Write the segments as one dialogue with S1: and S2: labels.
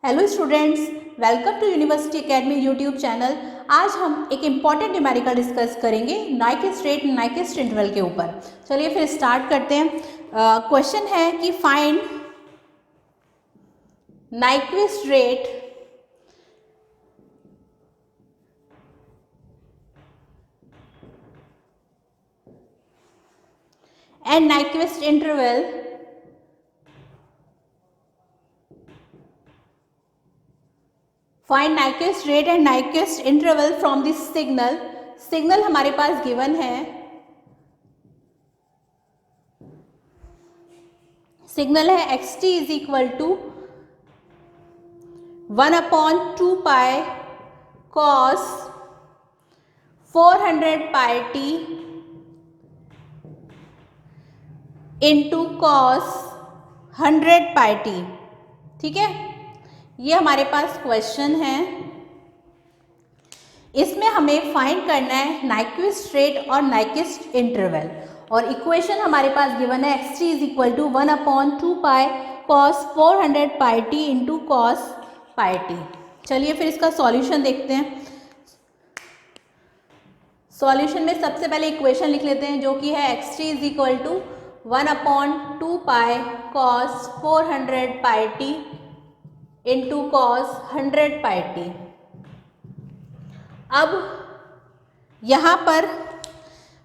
S1: Hello students, welcome to university academy YouTube channel. आज हम एक इम्पॉर्टेंट न्यूमेरिकल डिस्कस करेंगे नाइक्विस्ट रेट नाइक्विस्ट इंटरवल के ऊपर। चलिए फिर स्टार्ट करते हैं। क्वेश्चन है कि find Nyquist rate and Nyquist interval find Nyquist rate and Nyquist interval from this signal. Signal हमारे पास गिवन है, सिग्नल है x t is equal to 1/2 pi cos 400 pi t into cos 100 pi t. ठीक है, ये हमारे पास question है। इसमें हमें फाइंड करना है नाइक्विस्ट रेट और नाइक्विस्ट इंटरवल, और इक्वेशन हमारे पास गिवन है x t is equal to 1/2 pi cos 400 pi t into cos pi t. चलिए फिर इसका सॉल्यूशन देखते हैं। सॉल्यूशन में सबसे पहले इक्वेशन लिख लेते हैं, जो कि है x t is equal to 1/2 pi cos 400 pi t into cos 100 pi t. अब यहाँ पर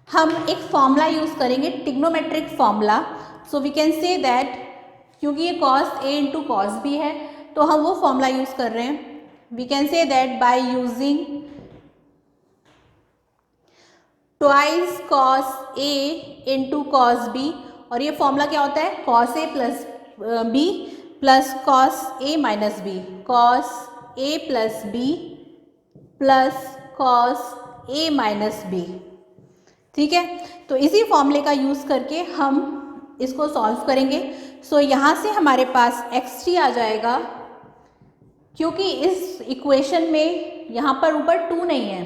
S1: हम एक फॉर्मूला यूज़ करेंगे, trigonometric formula. So we can say that, क्योंकि ये cos a into cos b है, तो हम वो फॉर्मूला यूज़ कर रहे हैं। We can say that by using twice cos a into cos b, और ये फॉर्मूला क्या होता है, cos A plus B plus cos A minus B, cos A plus B plus cos A minus B. ठीक है, तो इसी फॉर्मूले का यूज़ करके हम इसको सॉल्व करेंगे। सो यहाँ से हमारे पास एक्स टी आ जाएगा, क्योंकि इस इक्वेशन में यहाँ पर ऊपर 2 नहीं है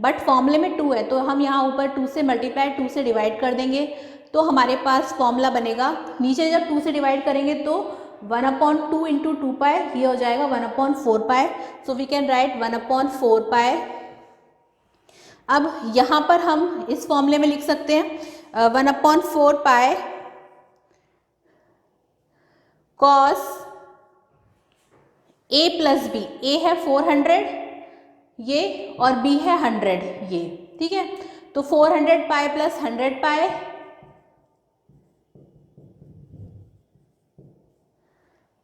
S1: बट फॉर्मूले में 2 है, तो हम यहाँ ऊपर 2 से मल्टीप्लाई 2 से डिवाइड कर देंगे, तो हमारे पास फॉर्मूला बनेगा। नीचे जब 2 से डिवाइड करेंगे तो 1/2 इंटू 2 पाई, ये हो जाएगा 1/4 पाई। सो वी कैन राइट 1/4 पाई। अब यहाँ पर हम इस फॉर्मूले में लिख सकते हैं 1/4 pi cos A plus B. ए है 400 ये, और बी है 100 ये। ठीक है, तो 400 पाई प्लस 100 पाई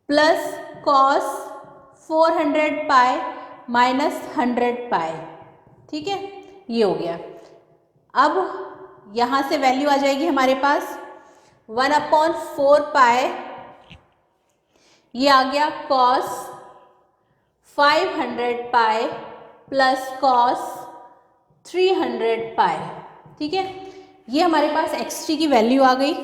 S1: प्लस कॉस 400 पाई माइनस 100 पाई। ठीक है, ये हो गया। अब यहाँ से वैल्यू आ जाएगी हमारे पास 1/4 पाई, ये आ गया कॉस 500 पाई प्लस कॉस 300 पाई। ठीक है, ये हमारे पास एक्स टी की वैल्यू आ गई।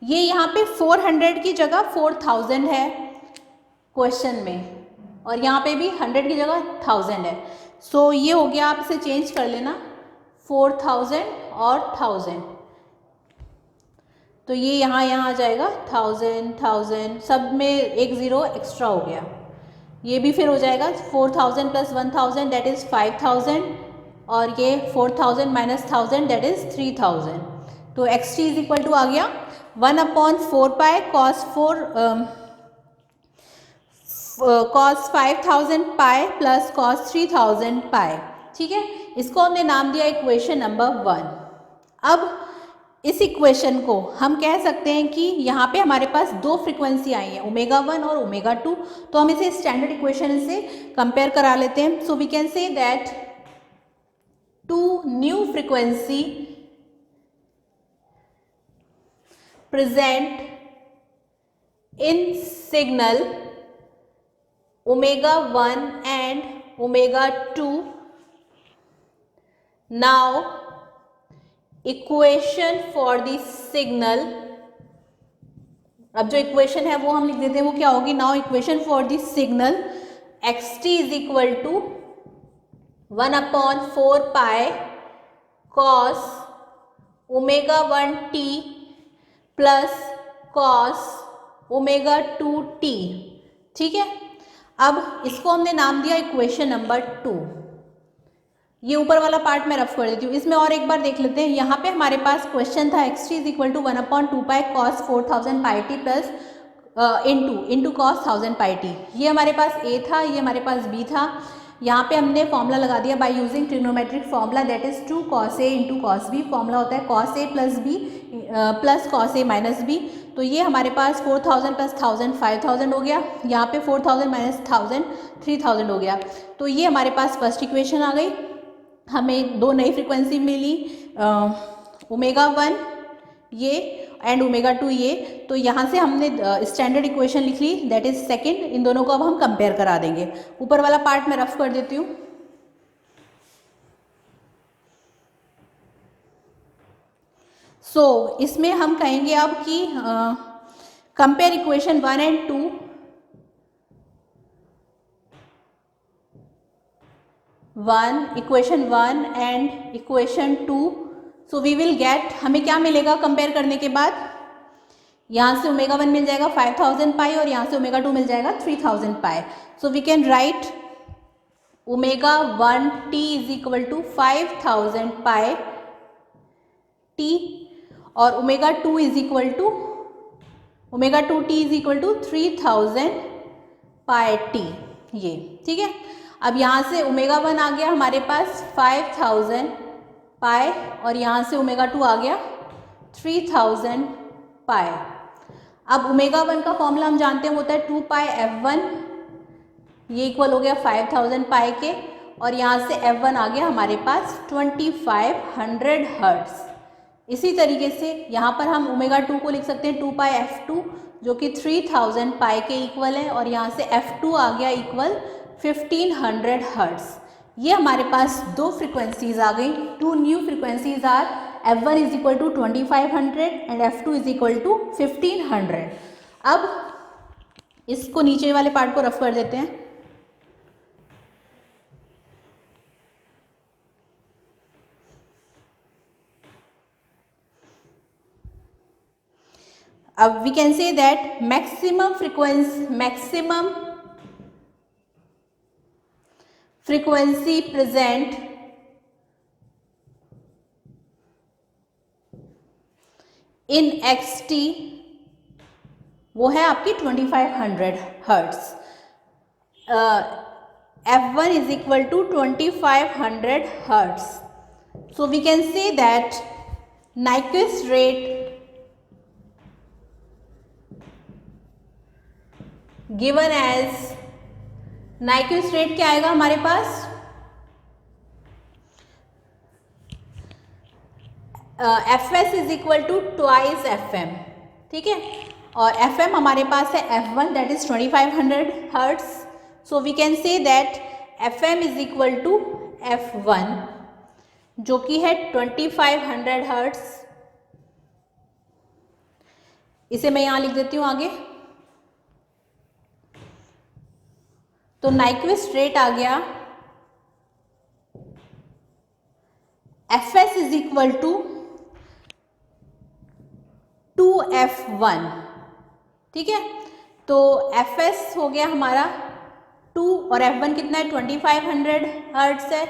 S1: ये यहाँ पे 400 की जगह 4000 है क्वेश्चन में, और यहाँ पे भी 100 की जगह 1000 है। सो ये हो गया, आप इसे चेंज कर लेना 4000 और 1000, तो ये यहाँ आ जाएगा 1000 सब में एक ज़ीरो एक्स्ट्रा हो गया। ये भी फिर हो जाएगा 4000 प्लस 1000 दैट इज़ 5000, और ये 4000 माइनस 1000 दैट इज़ 3000। तो x t is equal to आ गया 1/4 pi cos 5000 pi plus cos 3000 pi. ठीक है, इसको हमने नाम दिया इक्वेशन नंबर 1। अब इस इक्वेशन को हम कह सकते हैं कि यहाँ पे हमारे पास 2 फ्रीक्वेंसी आई हैं, ω1 और ω2, तो हम इसे स्टैंडर्ड इक्वेशन से कंपेयर करा लेते हैं। So we can say that 2 new frequency present in signal ω1 and ω2. Now equation for the signal, अब जो इक्वेशन है वो हम लिख देते हैं, वो क्या होगी, now equation for the signal x t is equal to 1/4 pi cos ω1 t plus cos omega 2t। ठीक है, अब इसको हमने नाम दिया इक्वेशन नंबर 2। ये ऊपर वाला पार्ट मैं रफ कर देती हूँ। इसमें और एक बार देख लेते हैं। यहाँ पे हमारे पास क्वेश्चन था x3 is equal to 1/2 cos 4000 pi t plus into cos 1000 pi t. ये हमारे पास a था, ये हमारे पास b था। यहाँ पे हमने फॉर्मूला लगा दिया by using trigonometric formula, that is 2 cos a into cos b. Formula होता है cos a plus b plus cos a minus b। तो ये हमारे पास 4000 प्लस 1000 5000 हो गया। यहाँ पे 4000 माइनस 1000 3000 हो गया। तो ये हमारे पास फर्स्ट इक्वेशन आ गई। हमें दो नई फ्रीक्वेंसी मिली, ओमेगा 1 ये एंड ओमेगा 2 ये। तो यहाँ से हमने स्टैंडर्ड इक्वेशन लिख ली, दैट इज सेकंड। इन दोनों को अब हम कंपेयर करा देंगे। ऊपर वाला पार्ट मैं रफ कर देती हूँ। सो इसमें हम कहेंगे अब कि compare equation 1 and 2। Equation 1 and equation 2। So we will get, हमें क्या मिलेगा कंपेयर करने के बाद? यहाँ से ओमेगा 1 मिल जाएगा 5000 पाई और यहाँ से ओमेगा 2 मिल जाएगा 3000 pi. So we can write omega 1 t is equal to 5000 pi t और omega 2 is equal to omega 2 t is equal to 3000 pi t. ये ठीक है। अब यहाँ से ओमेगा 1 आ गया हमारे पास 5000 पाई और यहाँ से ओमेगा 2 आ गया 3000 पाई। अब ओमेगा 1 का फॉर्मूला हम जानते हैं होता है 2 पाई f1, ये इक्वल हो गया 5000 पाई के और यहाँ से f1 आ गया हमारे पास 2500 हर्ट्स। इसी तरीके से यहाँ पर हम ओमेगा 2 को लिख सकते हैं 2 पाई f2 जो कि 3000 पाई के इक्वल है और यहाँ से f2 आ गया इक्वल 1500 हर्ट्स। ये हमारे पास दो फ्रिक्वेंसीज आ गई। Two new frequencies are f1 is equal to 2500 and f2 is equal to 1500। अब इसको नीचे वाले पार्ट को रफ कर देते हैं। अब we can say that maximum frequency present in xt वो है आपकी 2500 hertz. f1 is equal to 2500 hertz. So we can say that Nyquist rate given as, Nyquist rate क्या आएगा हमारे पास? fs is equal to twice fm। ठीक है, और fm हमारे पास है f1 that is 2500 hertz. So we can say that fm is equal to f1 जो कि है 2500 हर्ट्स। इसे मैं यहाँ लिख देती हूँ आगे। तो नाइक्विस्ट रेट आ गया fs is equal to 2f1। ठीक है, तो fs हो गया हमारा 2 और f1 कितना है 2500 हर्ट्स है।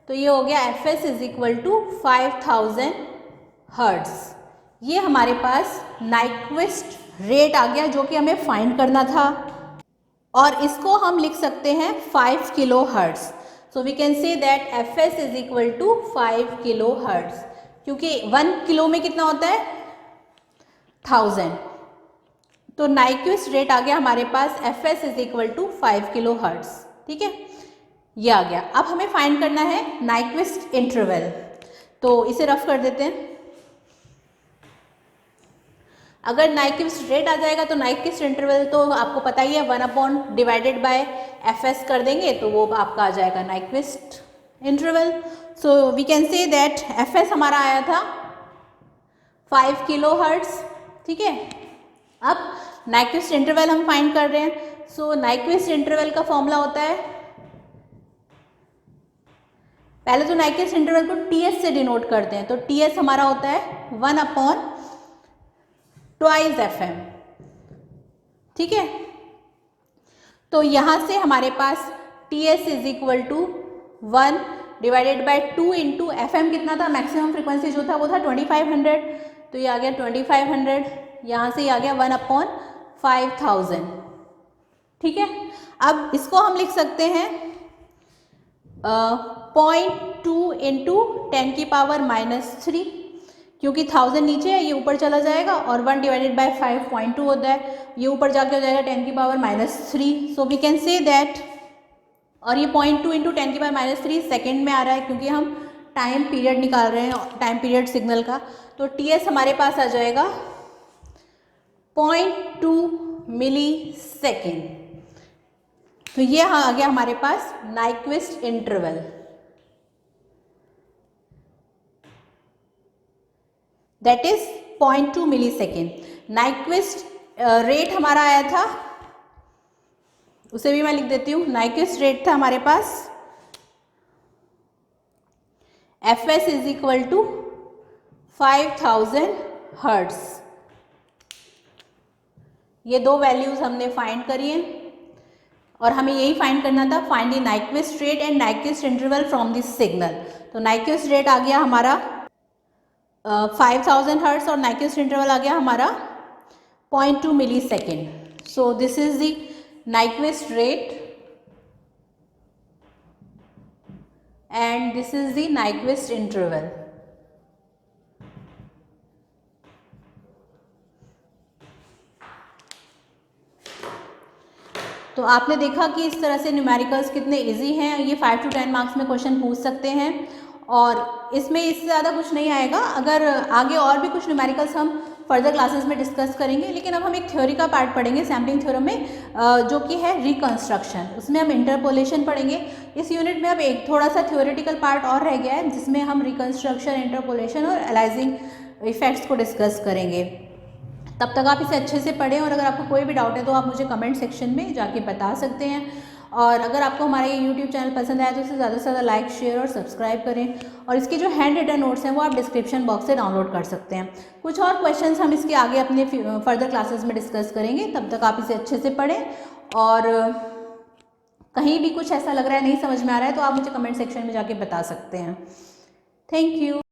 S1: तो ये हो गया fs is equal to 5000 hertz. ये हमारे पास नाइक्विस्ट रेट आ गया जो कि हमें फाइंड करना था और इसको हम लिख सकते हैं 5 kilo hertz. So we can say that fs is equal to 5 kilo hertz, क्योंकि 1 किलो में कितना होता है 1000। तो नाइक्विस्ट रेट आ गया हमारे पास fs is equal to 5 kilo hertz. ठीक है, ये आ गया। अब हमें फाइंड करना है नाइक्विस्ट इंटरवल, तो इसे रफ कर देते हैं। अगर नाइक्विस्ट रेट आ जाएगा तो नाइक्विस्ट इंटरवल तो आपको पता ही है 1//fs कर देंगे तो वो आपका आ जाएगा Nyquist interval. So we can say that fs हमारा आया था 5 किलो हर्ट्स। ठीक है, अब नाइक्विस्ट इंटरवल हम फाइंड कर रहे हैं। सो नाइक्विस्ट इंटरवल का फॉर्मूला होता है, पहले तो नाइक्विस्ट इंटरवल को ts से डिनोट करते हैं। तो ts हमारा होता है 1/, ट्वाइस FM, ठीक है। तो यहाँ से हमारे पास TS is equal to 1 divided by 2 into FM कितना था, मैक्सिमम फ्रिक्वेंसी जो था वो था 2500, तो ये आ गया 2500, यहाँ से ये आ गया 1/5000, ठीक है। अब इसको हम लिख सकते हैं 0.2 इंटू 10⁻³ क्योंकि 1000 नीचे है, ये ऊपर चला जाएगा, और 1 डिवाइडेड बाय 5 0.2 होता है, ये ऊपर जाके हो जाएगा 10⁻³। So we can say that, और ये 0.2 इंटू 10⁻³ सेकेंड में आ रहा है क्योंकि हम टाइम पीरियड निकाल रहे हैं, टाइम पीरियड सिग्नल का। तो TS हमारे पास आ जाएगा 0.2 मिलीसेकेंड। तो ये आ गया हमारे पास Nyquist interval, that is 0.2 millisecond. Nyquist rate हमारा आया था, उसे भी मैं लिख देती हूँ। नाइक्विस्ट रेट था हमारे पास Fs is equal to 5000 hertz. ये दो वैल्यूज हमने फाइंड करी हैं और हमें यही फाइंड करना था, find the Nyquist rate and Nyquist interval from this signal. तो नाइक्विस्ट रेट आ गया हमारा 5000 हर्ट्ज और नाइक्विस्ट इंटरवल आ गया हमारा 0.2 millisecond. So this is the Nyquist rate and this is the Nyquist interval. तो आपने देखा कि इस तरह से न्यूमेरिकल्स कितने इजी हैं, ये 5 to 10 मार्क्स में क्वेश्चन पूछ सकते हैं और इसमें इससे ज़्यादा कुछ नहीं आएगा। अगर आगे और भी कुछ न्यूमेरिकल्स हम फर्दर क्लासेस में डिस्कस करेंगे, लेकिन अब हम एक थ्योरी का पार्ट पढ़ेंगे सैम्पलिंग थ्योरम में, जो कि है रिकंस्ट्रक्शन। उसमें हम इंटरपोलेशन पढ़ेंगे। इस यूनिट में अब एक थोड़ा सा थ्योरेटिकल पार्ट और रह गया है जिसमें हम रिकंस्ट्रक्शन, इंटरपोलेशन और एलाइजिंग इफेक्ट्स को डिस्कस करेंगे। तब तक आप इसे अच्छे से पढ़ें और अगर आपको कोई भी डाउट है तो आप मुझे कमेंट सेक्शन में जाके बता सकते हैं। और अगर आपको हमारा ये यूट्यूब चैनल पसंद आया तो इसे ज़्यादा से ज़्यादा लाइक, शेयर और सब्सक्राइब करें। और इसके जो हैंड रिटन नोट्स हैं वो आप डिस्क्रिप्शन बॉक्स से डाउनलोड कर सकते हैं। कुछ और क्वेश्चंस हम इसके आगे अपने फर्दर क्लासेस में डिस्कस करेंगे। तब तक आप इसे अच्छे से पढ़ें और कहीं भी कुछ ऐसा लग रहा है नहीं समझ में आ रहा है तो आप मुझे कमेंट सेक्शन में जाके बता सकते हैं। Thank you.